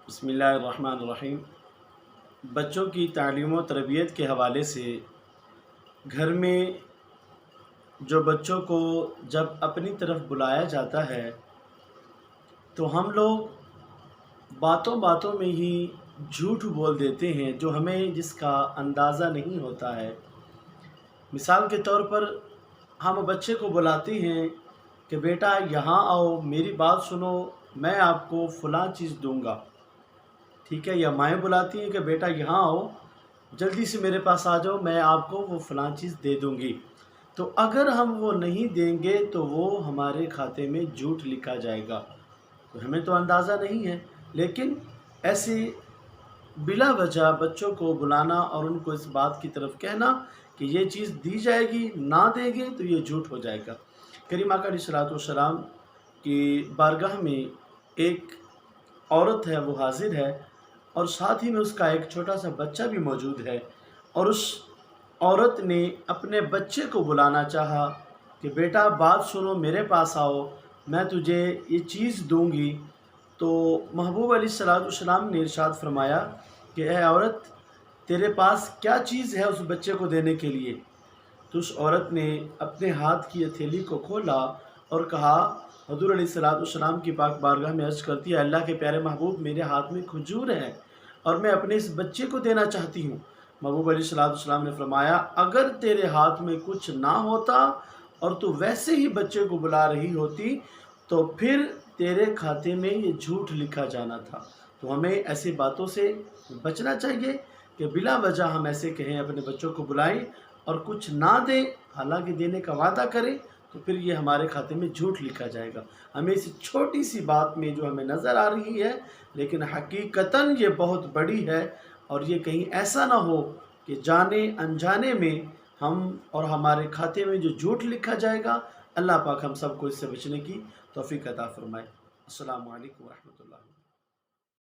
بسم اللہ الرحمن الرحیم۔ بچوں کی تعلیم و تربیت کے حوالے سے گھر میں جو بچوں کو جب اپنی طرف بلایا جاتا ہے تو ہم لوگ باتوں باتوں میں ہی جھوٹ بول دیتے ہیں جو ہمیں جس کا اندازہ نہیں ہوتا ہے۔ مثال کے طور پر ہم بچے کو بلاتے ہیں کہ بیٹا یہاں آؤ، میری بات سنو، میں آپ کو فلاں چیز دوں گا، ٹھیک ہے؟ یا مائیں بلاتی ہیں کہ بیٹا یہاں آؤ، جلدی سے میرے پاس آ جاؤ، میں آپ کو وہ فلاں چیز دے دوں گی۔ تو اگر ہم وہ نہیں دیں گے تو وہ ہمارے کھاتے میں جھوٹ لکھا جائے گا۔ تو ہمیں تو اندازہ نہیں ہے، لیکن ایسے بلا وجہ بچوں کو بلانا اور ان کو اس بات کی طرف کہنا کہ یہ چیز دی جائے گی، نہ دیں گے تو یہ جھوٹ ہو جائے گا۔ کریم آقا علیہ الصلوۃ والسلام کی بارگاہ میں ایک عورت ہے، وہ حاضر ہے، اور ساتھ ہی میں اس کا ایک چھوٹا سا بچہ بھی موجود ہے، اور اس عورت نے اپنے بچے کو بلانا چاہا کہ بیٹا بات سنو، میرے پاس آؤ، میں تجھے یہ چیز دوں گی۔ تو محبوب علیہ الصلوۃ والسلام نے ارشاد فرمایا کہ اے عورت، تیرے پاس کیا چیز ہے اس بچے کو دینے کے لیے؟ تو اس عورت نے اپنے ہاتھ کی ہتھیلی کو کھولا اور کہا، حضور علیہ الصلوۃ والسلام کی پاک بارگاہ میں عرض کرتی ہے، اللہ کے پیارے محبوب، میرے ہاتھ میں کھجور ہے اور میں اپنے اس بچے کو دینا چاہتی ہوں۔ محبوب علیہ الصلوۃ والسلام نے فرمایا، اگر تیرے ہاتھ میں کچھ نہ ہوتا اور تو ویسے ہی بچے کو بلا رہی ہوتی تو پھر تیرے کھاتے میں یہ جھوٹ لکھا جانا تھا۔ تو ہمیں ایسی باتوں سے بچنا چاہیے کہ بلا وجہ ہم ایسے کہیں، اپنے بچوں کو بلائیں اور کچھ نہ دیں، حالانکہ دینے کا وعدہ کریں، تو پھر یہ ہمارے کھاتے میں جھوٹ لکھا جائے گا۔ ہمیں اس چھوٹی سی بات میں جو ہمیں نظر آ رہی ہے، لیکن حقیقتاً یہ بہت بڑی ہے، اور یہ کہیں ایسا نہ ہو کہ جانے انجانے میں ہم اور ہمارے کھاتے میں جو جھوٹ لکھا جائے گا۔ اللہ پاک ہم سب کو اس سے بچنے کی توفیق عطا فرمائے۔ السلام علیکم ورحمۃ اللہ۔